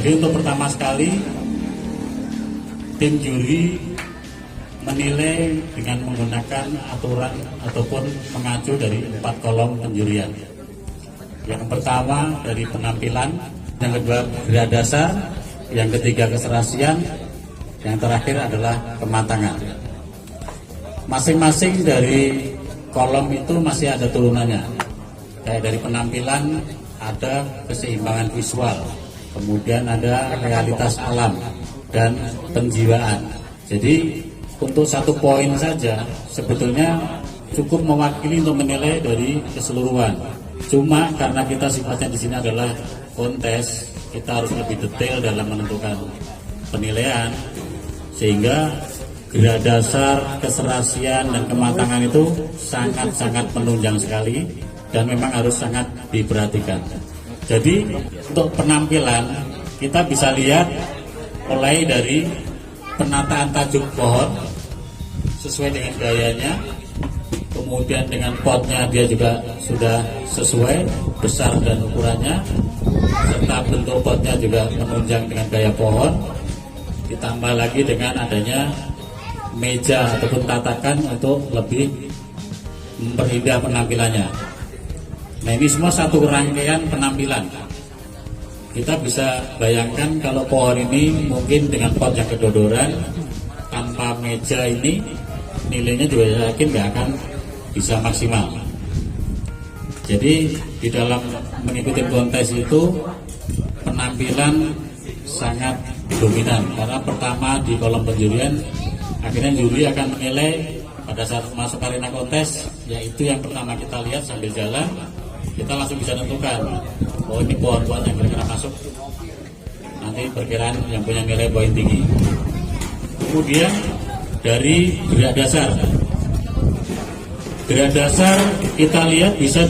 Jadi untuk pertama sekali tim juri menilai dengan menggunakan aturan ataupun mengacu dari 4 kolom penjurian. Yang pertama dari penampilan, yang kedua gerak dasar, yang ketiga keserasian, yang terakhir adalah kematangan. Masing-masing dari kolom itu masih ada turunannya. Kayak dari penampilan ada keseimbangan visual, kemudian ada realitas alam dan penjiwaan. Jadi untuk 1 poin saja sebetulnya cukup mewakili untuk menilai dari keseluruhan. Cuma karena kita sifatnya di sini adalah kontes, kita harus lebih detail dalam menentukan penilaian, sehingga gerak dasar, keserasian dan kematangan itu sangat-sangat menunjang sekali dan memang harus sangat diperhatikan. Jadi untuk penampilan kita bisa lihat mulai dari penataan tajuk pohon sesuai dengan gayanya, kemudian dengan potnya dia juga sudah sesuai besar dan ukurannya, serta bentuk potnya juga menunjang dengan gaya pohon, ditambah lagi dengan adanya meja ataupun tatakan untuk lebih memperindah penampilannya. Nah, ini semua satu rangkaian penampilan. Kita bisa bayangkan kalau pohon ini mungkin dengan pot yang kedodoran, tanpa meja ini nilainya juga yakin nggak akan bisa maksimal. Jadi di dalam mengikuti kontes itu penampilan sangat dominan, karena pertama di kolom penjurian akhirnya juri akan menilai pada saat masuk arena kontes, yaitu yang pertama kita lihat sambil jalan kita langsung bisa tentukan oh ini pohon-pohon yang kira-kira masuk, nanti perkiraan yang punya nilai poin tinggi. Kemudian dari gerak dasar kita lihat bisa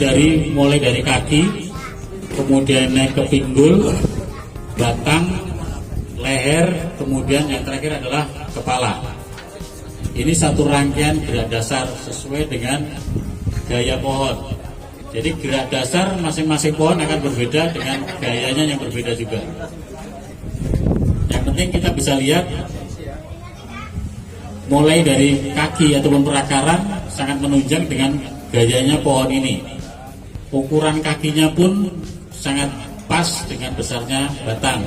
mulai dari kaki, kemudian naik ke pinggul, batang, leher, kemudian yang terakhir adalah kepala. Ini satu rangkaian gerak dasar sesuai dengan gaya pohon. Jadi gerak dasar masing-masing pohon akan berbeda dengan gayanya yang berbeda juga. Yang penting kita bisa lihat mulai dari kaki ataupun perakaran sangat menunjang dengan gayanya pohon ini. Ukuran kakinya pun sangat pas dengan besarnya batang.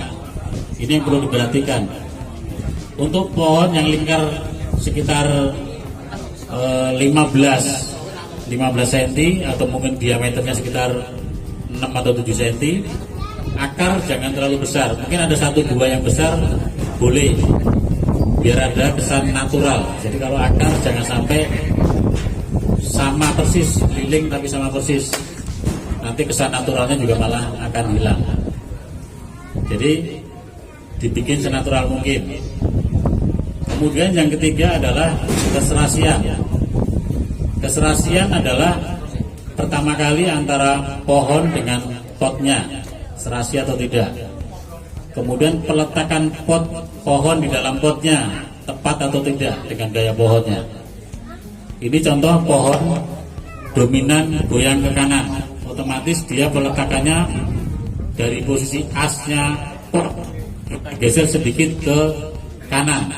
Ini yang perlu diperhatikan. Untuk pohon yang lingkar sekitar 15 cm atau mungkin diameternya sekitar 6 atau 7 cm, akar jangan terlalu besar. Mungkin ada 1-2 yang besar boleh, biar ada kesan natural. Jadi kalau akar jangan sampai sama persis, lilin tapi sama persis, nanti kesan naturalnya juga malah akan hilang. Jadi dibikin senatural mungkin. Kemudian yang ketiga adalah keserasian. Keserasian adalah pertama kali antara pohon dengan potnya, serasi atau tidak. Kemudian peletakan pohon di dalam potnya tepat atau tidak dengan gaya pohonnya. Ini contoh pohon dominan goyang ke kanan, otomatis dia peletakannya dari posisi asnya pot geser sedikit ke kanan.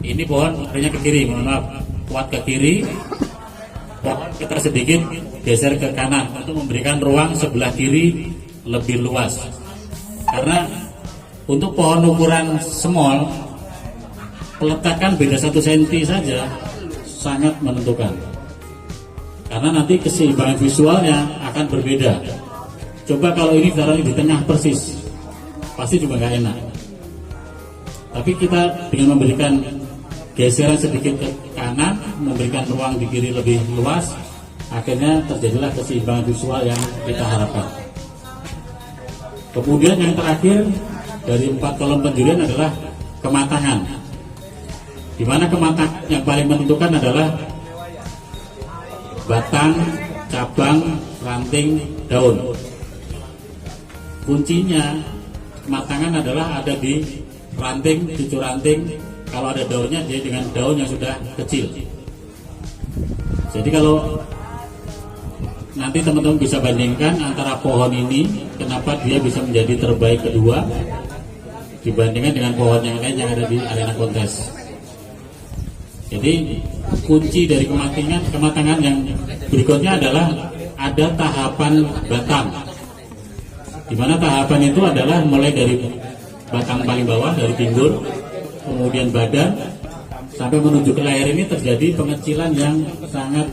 Ini pohon artinya ke kiri, mohon maaf, kuat ke kiri. Pohon kita sedikit geser ke kanan untuk memberikan ruang sebelah kiri lebih luas. Karena untuk pohon ukuran small, peletakan beda 1 cm saja sangat menentukan. Karena nanti keseimbangan visualnya akan berbeda. Coba kalau ini taruh di tengah persis, pasti juga nggak enak. Tapi kita dengan memberikan geseran sedikit ke kanan, memberikan ruang di kiri lebih luas, akhirnya terjadilah keseimbangan visual yang kita harapkan. Kemudian yang terakhir dari 4 kolom penjurian adalah kematangan, di mana kematangan yang paling menentukan adalah batang, cabang, ranting, daun. Kuncinya kematangan adalah ada di ranting, cucu ranting. Kalau ada daunnya, dia dengan daun yang sudah kecil. Jadi kalau nanti teman-teman bisa bandingkan antara pohon ini, kenapa dia bisa menjadi terbaik kedua, dibandingkan dengan pohon yang lain yang ada di arena kontes. Jadi kunci dari kematangan yang berikutnya adalah ada tahapan batang, di mana tahapan itu adalah mulai dari batang paling bawah dari pinggul, kemudian badan sampai menuju ke leher. Ini terjadi pengecilan yang sangat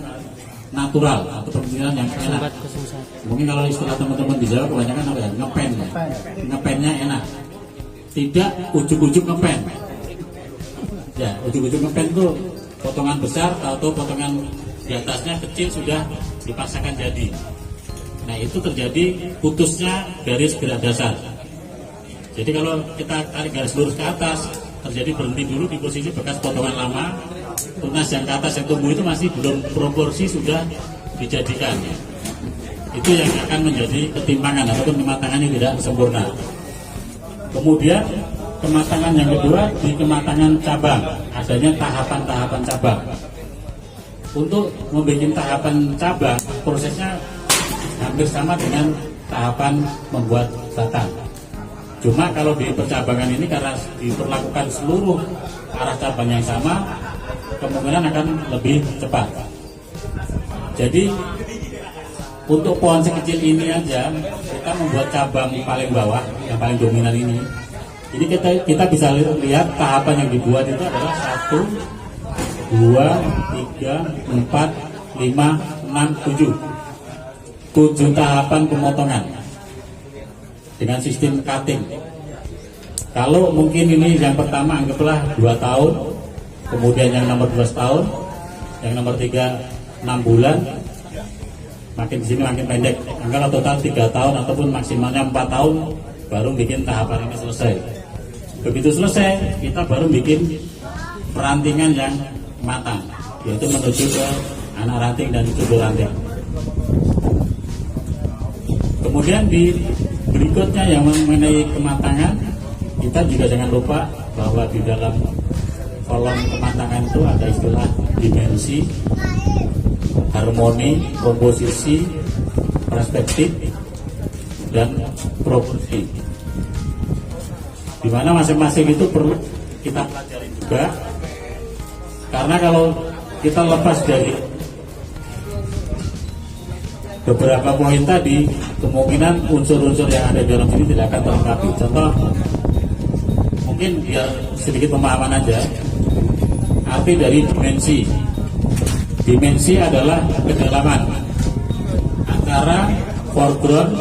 natural atau pengecilan yang enak. Mungkin kalau istilah teman-teman di Jawa kebanyakan apa ya? Ngepen. Ngepennya enak. Tidak ujuk-ujuk ngepen. Ya, ujuk-ujuk ngepen itu potongan besar atau potongan di atasnya kecil sudah dipasangkan jadi. Nah, itu terjadi putusnya garis gerak dasar. Jadi kalau kita tarik garis lurus ke atas, terjadi berhenti dulu di posisi bekas potongan lama. Tunas yang ke atas yang tumbuh itu masih belum proporsi sudah dijadikan. Itu yang akan menjadi ketimpangan ataupun kematangannya tidak sempurna. Kemudian kematangan yang kedua di kematangan cabang, adanya tahapan-tahapan cabang. Untuk membuat tahapan cabang, prosesnya hampir sama dengan tahapan membuat batang. Cuma kalau di percabangan ini karena diperlakukan seluruh arah cabang yang sama, kemungkinan akan lebih cepat. Jadi untuk pohon sekecil ini aja kita membuat cabang paling bawah yang paling dominan ini. Ini kita bisa lihat tahapan yang dibuat itu adalah 1, 2, 3, 4, 5, 6, 7. 7 tahapan pemotongan dengan sistem cutting. Kalau mungkin ini yang pertama anggaplah 2 tahun, kemudian yang nomor 12 tahun, yang nomor 3 6 bulan, makin di sini makin pendek. Anggaplah total 3 tahun ataupun maksimalnya 4 tahun baru bikin tahapan ini selesai. Begitu selesai, kita baru bikin perantingan yang matang, yaitu menuju ke anak ranting dan cucu ranting. Kemudian di berikutnya yang mengenai kematangan, kita juga jangan lupa bahwa di dalam kolom kematangan itu ada istilah dimensi, harmoni, komposisi, perspektif, dan proporsi. Di mana masing-masing itu perlu kita pelajari juga, karena kalau kita lepas dari beberapa poin tadi, kemungkinan unsur-unsur yang ada di dalam sini tidak akan terlengkapi. Contoh, mungkin biar sedikit pemahaman aja, arti dari dimensi. Dimensi adalah kedalaman antara foreground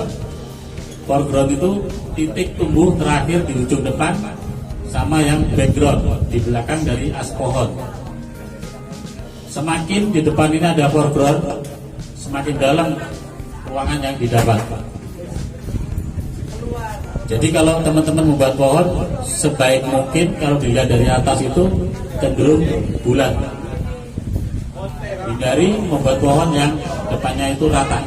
itu titik tumbuh terakhir di ujung depan sama yang background di belakang dari as pohon. Semakin di depan ini ada foreground, semakin dalam ruangan yang didapat. Jadi kalau teman-teman membuat pohon, sebaik mungkin kalau dilihat dari atas itu cenderung bulat. Hindari membuat pohon yang depannya itu rata,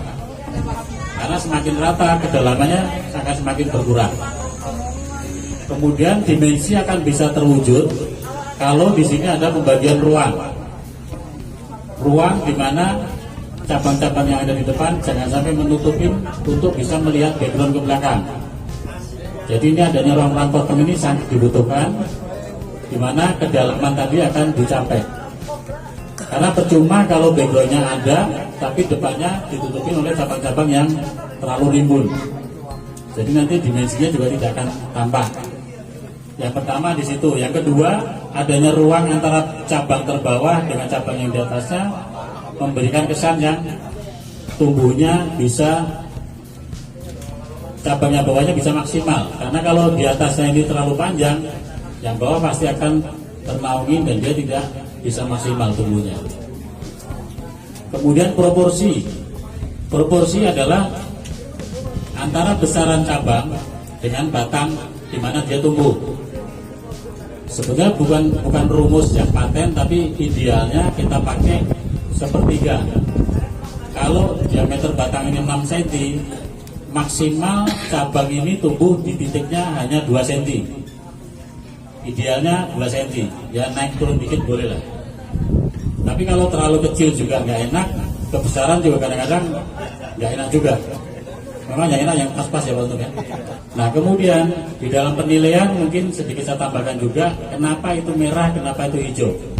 karena semakin rata kedalamannya akan semakin berkurang. Kemudian dimensi akan bisa terwujud kalau di sini ada pembagian ruang di mana cabang-cabang yang ada di depan jangan sampai menutupin untuk bisa melihat background ke belakang. Jadi ini adanya ruang-ruang potong ini sangat dibutuhkan, di mana kedalaman tadi akan dicapai. Karena percuma kalau backgroundnya ada, tapi depannya ditutupin oleh cabang-cabang yang terlalu rimbun. Jadi nanti dimensinya juga tidak akan tampak. Yang pertama di situ. Yang kedua, adanya ruang antara cabang terbawah dengan cabang yang di atasnya memberikan kesan yang tumbuhnya bisa, cabangnya bawahnya bisa maksimal. Karena kalau di atasnya ini terlalu panjang, yang bawah pasti akan ternaungin dan dia tidak bisa maksimal tumbuhnya. Kemudian proporsi adalah antara besaran cabang dengan batang di mana dia tumbuh. Sebenarnya bukan rumus yang paten, tapi idealnya kita pakai sepertiga. Kalau diameter batang ini 6 cm, maksimal cabang ini tumbuh di titiknya hanya 2 cm. Idealnya 2 cm, ya naik turun dikit boleh lah. Tapi kalau terlalu kecil juga nggak enak, kebesaran juga kadang-kadang nggak enak juga. Memang yang enak yang pas-pas ya Pak Untung ya. Nah kemudian di dalam penilaian mungkin sedikit saya tambahkan juga kenapa itu merah, kenapa itu hijau.